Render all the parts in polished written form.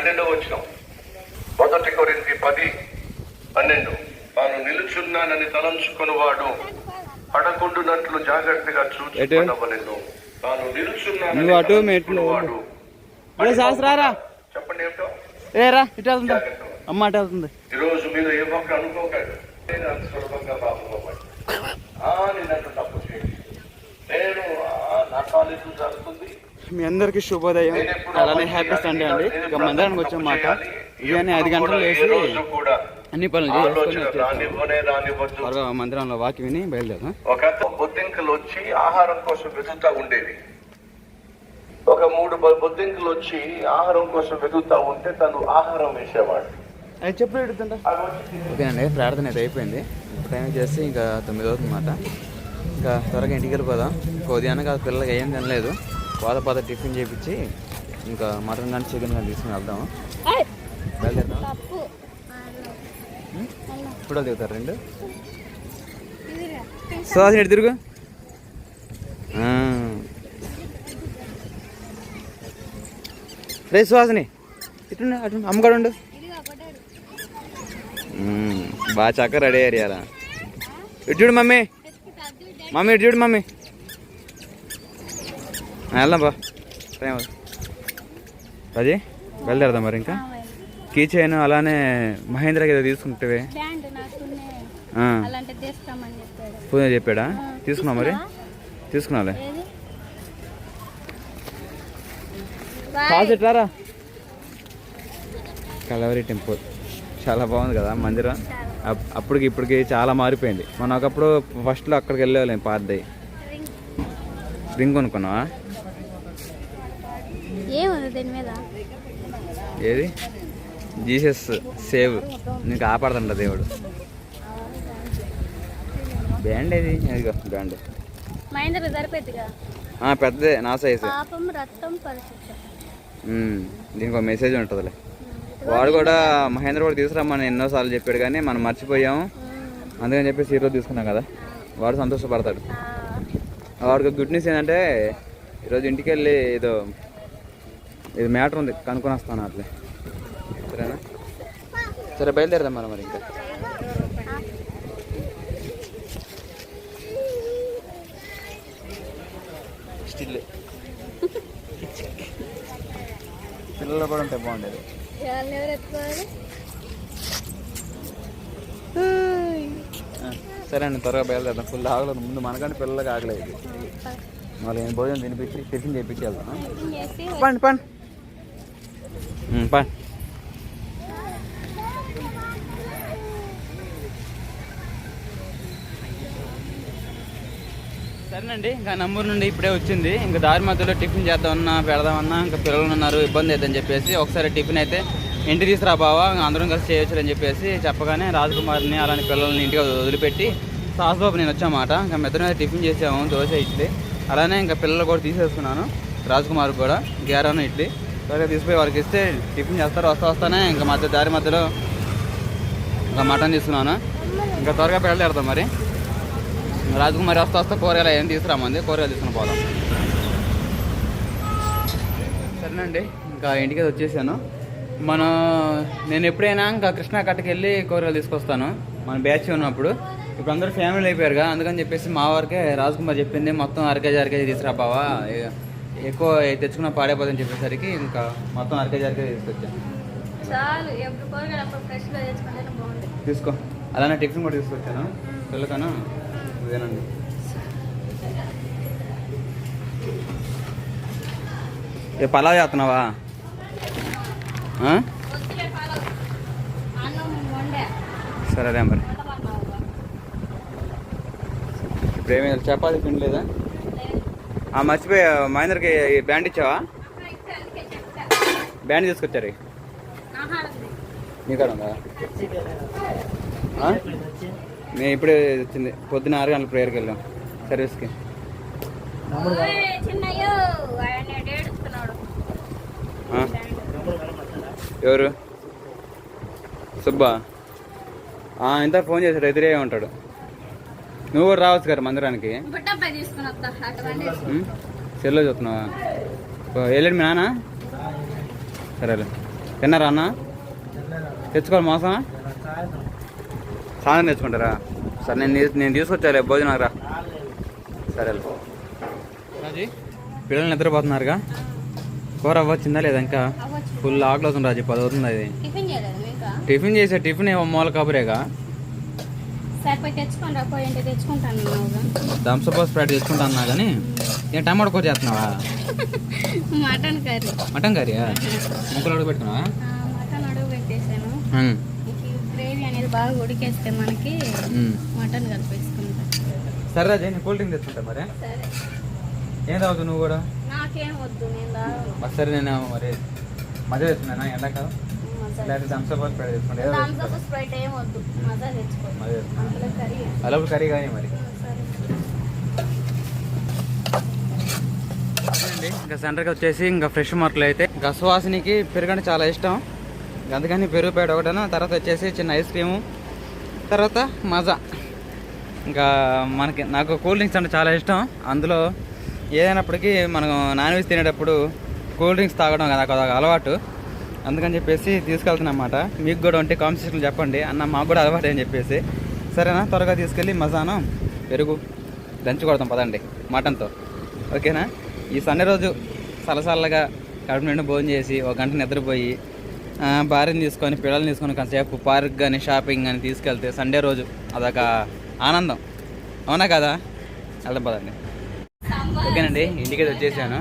12వ వచనం. 1 కొరింథీ 10:12. తాను నిలుచున్నానని తలంచుకున్నవాడు పడకుండునట్లు జాగ్రత్తగా చూచుకొనవలెను. తాను నిలుచున్నానని తలంచుకున్నవాడు చెప్పండి ఏమిటో. ఏరా ఇటు వెళ్తుందా అమ్మ అటు వెళ్తుంది. ఈరోజు మీరు ఏ ఒక్క అనుకోకండి, నేను అంత సులభంగా బాబుకోకండి. నేనంత తప్పు చేయండి, నేను నా కాలేజీ జరుగుతుంది. మీ అందరికి శుభోదయం, అలానే హ్యాపీ సండే అండి. ఇక మందిరానికి వచ్చాం మాట. ఇవన్నీ 5 గంటలు లేచి అన్ని పనులు చేసుకొని మందిరంలో వాకి విని బయలుదేరాం. ఒక బొద్దింకలు వచ్చి ఆహారం కోసం వెతుకుతా ఉండేవి. ఒక 3 బొద్దింకలు వచ్చి ఆహారం కోసం వెతుకుతా ఉంటే తను ఆహారం వేసేవాడు. అది చెప్పు ఎడుతుంటా. ఓకేనండి, ప్రార్థన అయితే అయిపోయింది. టైం చేస్తే ఇంకా 9 అవుతుంది అన్నమాట. ఇంకా త్వరగా ఇంటికి వెళ్ళిపోదాం. ఉదయాన్నే కాదు, పిల్లలకి ఏం తినలేదు. పాత టిఫిన్ చేయించి ఇంకా మటన్ కానీ చికెన్ కానీ తీసుకుని వెళ్దాము. బయలుదేరుతాం. ఇప్పుడు దిగుతారు 2. సుహాసిని ఎటు తిరుగు. రే సుహాసిని ఇటు అటు అమ్మగాడు ఉండు. బాగా చక్క రెడీ అయ్యారా. ఇటు చూడు మమ్మీ, ఇటు చూడు మమ్మీ. వెళ్దాం బా, టైం అది బయలుదేరదాం. మరి ఇంకా కీ చైన్ అలానే మహేంద్రకి ఏదో తీసుకుంటే పూజ చెప్పాడా? తీసుకున్నావు మరి? తీసుకున్నావులే. రారా. కలవరి టెంపుల్ చాలా బాగుంది కదా మందిరం. అప్పటికి ఇప్పటికి చాలా మారిపోయింది. మనం ఒకప్పుడు ఫస్ట్లో అక్కడికి వెళ్ళేవాళ్ళం. పాతది రింగ్ కొనుక్కున్నావా? ఏది? జీసస్ సేవ్ నీకు ఆపడుతుంట దేవుడు. బ్యాండ్ ఏది? అదిగో బ్యాండ్ పెద్దదే, నా సైజు. దీనికి ఒక మెసేజ్ ఉంటుందిలే. వాడు కూడా మహేంద్ర కూడా తీసుకురమ్మని ఎన్నోసార్లు చెప్పాడు, కానీ మనం మర్చిపోయాము. అందుకని చెప్పేసి ఈరోజు తీసుకున్నాం కదా, వాడు సంతోషపడతాడు. వాడికి గుడ్ న్యూస్ ఏంటంటే ఈరోజు ఇంటికి వెళ్ళి ఇది మ్యాటర్ ఉంది, కనుక్కొని వస్తాను అట్లే. సరేనా? సరే బయలుదేరదాం మరి ఇంకా. స్టిల్ పిల్లలు కూడా ఉంటే బాగుండేది. సరే అండి, త్వరగా బయలుదేరదాం. ఫుల్ ఆగలేదు ముందు మనకంటే పిల్లలకి ఆగలేదు. మళ్ళీ నేను భోజనం తినిపించి టిఫిన్ చేయించి వెళ్తాను. పండి పండి పండి. సరేనండి, ఇంకా నంబూరు నుండి ఇప్పుడే వచ్చింది. ఇంకా దారి మధ్యలో టిఫిన్ చేద్దామన్నా పెడదామన్నా ఇంకా పిల్లలు ఉన్నారు, ఇబ్బంది అవుతుందని చెప్పేసి ఒకసారి టిఫిన్ అయితే ఇంటికి తీసుకురా బావా, అందరం కలిసి చేయొచ్చు అని చెప్పేసి చెప్పగానే రాజకుమారిని అలానే పిల్లల్ని ఇంటికి వదిలిపెట్టి సాసుబాబు నేను వచ్చామాట. ఇంకా మెత్తన మీద టిఫిన్ చేసాము, దోశ ఇడ్లీ. అలానే ఇంకా పిల్లలు కూడా తీసేసుకున్నాను, రాజకుమార్కి కూడా గ్యారాను ఇడ్లీ. త్వరగా తీసుకుపోయి వారికి ఇస్తే టిఫిన్ చేస్తారు. వస్తానే ఇంకా దారి మధ్యలో ఇంకా మటన్ తీసుకున్నాను. ఇంకా త్వరగా బయలుదేరుతాం మరి. రాజకుమారి వస్తా కూరగాయలు ఏం తీసుకురామంది, కూరగాయలు తీసుకుని పోదాం. సరేనండి, ఇంకా ఇంటికి వచ్చేసాను. నేను ఎప్పుడైనా ఇంకా కృష్ణా కట్టకి వెళ్ళి కూరగాయలు తీసుకొస్తాను మన బ్యాచ్ ఉన్నప్పుడు. ఇప్పుడు అందరూ ఫ్యామిలీ అయిపోయారుగా, అందుకని చెప్పేసి మా వారికే రాజకుమార్ చెప్పింది మొత్తం 1 కేజీ తీసుకురా బావా, ఎక్కువ తెచ్చుకున్నా పాడైపోతుందని చెప్పేసరికి ఇంకా మొత్తం 1 కేజీ తీసుకొచ్చాను. తీసుకో. అలానే టిఫిన్ కూడా తీసుకొచ్చాను పిల్లకను. ఇదేనండి. పలావ్ చేస్తున్నావా? సరే మరి. ఇప్పుడు ఏమి చపాతీ పిండి లేదా? మర్చిపోయా, మహేంద్రకి బ్యాండ్ ఇచ్చావా? బ్యాండ్ తీసుకొచ్చారు మీ కాడ ఉందా? నేను ఇప్పుడే వచ్చింది, పొద్దున్న 6 గంటల ప్రేయర్కి వెళ్ళాం సర్వీస్కి. ఎవరు? సుబ్బా ఇంత ఫోన్ చేశాడు, ఎదురే ఉంటాడు. నువ్వు కూడా రావచ్చు కదా మందిరానికి. సెల్లో చూస్తున్నావా? వెళ్ళండి మీ నాన్న. సరేలే. తిన్నారా అన్న? తెచ్చుకోవాలి మోసం సాయంత్రం తెచ్చుకుంటారా? సరే నేను తీసుకొచ్చాలే భోజనం రా. సరే రాజీ, పిల్లలు నిద్రపోతున్నారుగా. కూర అవ్వచ్చిందా లేదా? ఇంకా ఫుల్ ఆకలి అవుతుంది రాజీ, 10 అవుతుంది. అది టిఫిన్ చేసా. టిఫిన్ ఏమో మూల కబురేగా. థమ్స్అప్ స్ప్రైట్ తెచ్చుకుంటా అన్నా కానీ నేను టమాటో కూర చేస్తున్నావా? మటన్ కర్రీయా? ముక్కలు అడుగు పెట్టుకున్నావా? మటన్ అడుగు పెట్టేసాను. గ్రేవీ అనేది బాగా ఉడికేస్తే మనకి మటన్ కలిపేసుకుంటా. సరే రాజీ, నేను కూల్ డ్రింక్ తెచ్చుకుంటా. మరి ఏం తాగుతావు నువ్వు కూడా? నాకేం వద్దు, నేను తాగను. సరే నేను మరి మజా తెచ్చుకున్నాను. ఎండా కాదు థమ్స్అప్ స్ప్రైట్ తెచ్చుకుంటా. స్ప్రైట్ ఏం వద్దు, మజా తెచ్చుకో. అందులో కర్రీ అలా కర్రీ కానీ మరి. ఇంకా సెంటర్కి వచ్చేసి ఇంకా ఫ్రెష్ మార్కులు అయితే ఇంకా సువాసినికి పెరుగు అంటే చాలా ఇష్టం. అందుకని పెరుగు పేడ ఒకటను, తర్వాత వచ్చేసి చిన్న ఐస్ క్రీము, తర్వాత మజా. ఇంకా నాకు కూల్ డ్రింక్స్ అంటే చాలా ఇష్టం. అందులో ఏదైనప్పటికీ మనం నాన్ వెజ్ తినేటప్పుడు కూల్ డ్రింక్స్ తాగడం కదా అదొక అలవాటు. అందుకని చెప్పేసి తీసుకెళ్తున్నా అన్నమాట. మీకు కూడా ఉంటే కామెంట్ సెక్షన్లో చెప్పండి అన్న, మాకు కూడా అలవాటు అని చెప్పేసి. సరేనా, త్వరగా తీసుకెళ్ళి మజాను పెరుగు దంచి కొడతాం పదండి మటన్తో. ఓకేనా? ఈ సండే రోజు సలసల్లగా కడుపు నిండా భోజనం చేసి 1 గంట నిద్రపోయి భార్యని తీసుకొని పిల్లల్ని తీసుకొని కొంతసేపు పార్క్ కానీ షాపింగ్ కానీ తీసుకెళ్తే సండే రోజు అదొక ఆనందం. అవునా కదా? వెళ్దాం పదండి. ఓకేనండి, ఇంటికి వచ్చేసాను.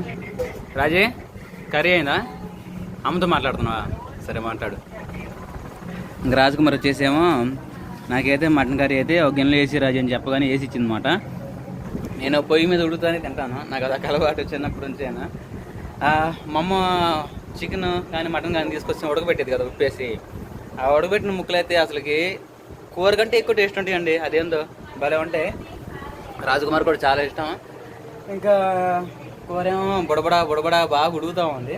రాజీ, కర్రీ అయిందా? అమ్మతో మాట్లాడుతున్నావా? సరే మాట్లాడు. ఇంక రాజకుమార్ వచ్చేసేమో నాకైతే మటన్ కర్రీ అయితే 1 గిన్నెలో వేసి రాజు అని చెప్పగానే వేసి ఇచ్చిందన్నమాట. నేను పొయ్యి మీద ఉడుకుతానే తింటాను, నాకు అదొక అలవాటు చిన్నప్పటి నుంచేనా. మా అమ్మ చికెన్ కానీ మటన్ కానీ తీసుకొచ్చి ఉడకబెట్టేది కదా ఉప్పేసి. ఆ ఉడకబెట్టిన ముక్కలు అయితే అసలుకి కూర కంటే ఎక్కువ టేస్ట్ ఉంటాయండి. అదేందో భలే ఉంటాయి. రాజకుమార్ కూడా చాలా ఇష్టం. ఇంకా కూర ఏమో బుడబడా బాగా ఉడుకుతూ ఉంది.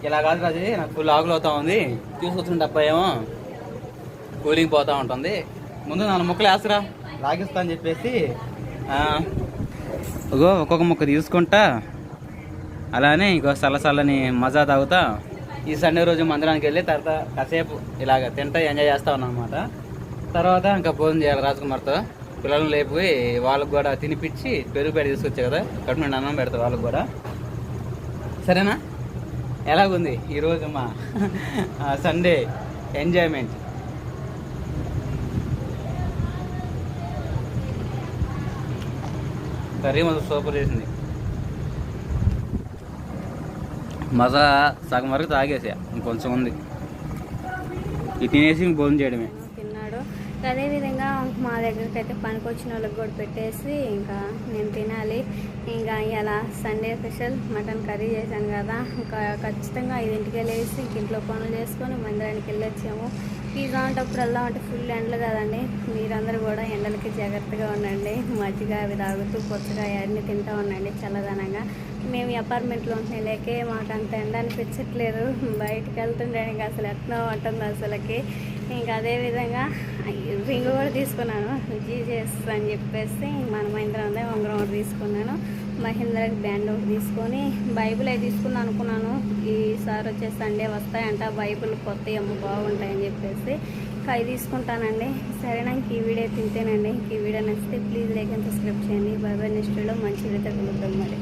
ఇలా కాదు రాజు, నాకు ఫుల్ ఆకులు అవుతా ఉంది. తీసుకొచ్చిన డబ్బా ఏమో కూలింగ్ పోతూ ఉంటుంది. ముందు 4 ముక్కలు వేసరా లాగిస్తా అని చెప్పేసి ఒక్కొక్క ముక్క తీసుకుంటా అలానే ఇంకో చల్లని మజా తాగుతా. ఈ సండే రోజు మందిరానికి వెళ్ళి తర్వాత కాసేపు ఇలాగ తింటా ఎంజాయ్ చేస్తా ఉన్నాం అన్నమాట. తర్వాత ఇంకా భోజనం చేయాలి రాజకుమార్తో. పిల్లలను లేపి వాళ్ళకు కూడా తినిపించి పెరుగు పేడ తీసుకొచ్చా కదా, కడుపు నుండి అన్నం పెడతా వాళ్ళకు కూడా. సరేనా? ఎలాగుంది ఈరోజు మా సండే ఎంజాయ్మెంట్? కర్రీ మొత్తం సూపర్ చేసింది. మజా సగం వరకు తాగేసా, ఇంకొంచెం ఉంది. ఇది తినేసి భోజనం చేయడమే. తిన్నాడు. అదేవిధంగా మా దగ్గరికి అయితే పనికి వచ్చిన వాళ్ళకి కూడా పెట్టేసి ఇంకా నేను తినాలి. ఇంకా ఇలా సండే స్పెషల్ మటన్ కర్రీ చేశాను కదా, ఇంకా ఖచ్చితంగా 5ంటికి వెళ్ళేసి ఇంట్లో పనులు చేసుకొని మందిరానికి వెళ్ళొచ్చాము. పిజ్జా అంటప్పుడు వెళ్దాం అంటే ఫుల్ ఎండలు కదండి. మీరందరూ కూడా ఎండలకి జాగ్రత్తగా ఉండండి. మజ్జిగ అవి తాగుతూ పుచ్చకాయ అన్నీ తింటూ ఉండండి చల్లదనంగా. మేము ఈ అపార్ట్మెంట్లో ఉంటున్నాకే మాకు అంత ఎండ అనిపించట్లేదు. బయటకు వెళ్తుండడానికి అసలు ఎట్లా ఉంటుంది అసలుకి. ఇంకా అదేవిధంగా రింగ్ కూడా తీసుకున్నాను జీజెస్ అని చెప్పేసి. మన మహీంద్రా ఉందే ఉంగరం ఒకటి తీసుకున్నాను. మహీంద్రాకి బ్యాండ్ ఒకటి తీసుకొని బైబిల్ అవి తీసుకున్నాను అనుకున్నాను. ఈసారి వచ్చే సండే వస్తాయంట బైబిల్ కొత్త అమ్మ బాగుంటాయని చెప్పేసి అవి తీసుకుంటానండి. సరేనా, ఇంక ఈ వీడియో తింటేనండి. ఈ వీడియో నచ్చితే ప్లీజ్ లైక్ అండ్ సబ్స్క్రైబ్ చేయండి. Bye bye. నెక్స్ట్ వీడియో మంచి వీడియోతో కలుద్దాం మరి.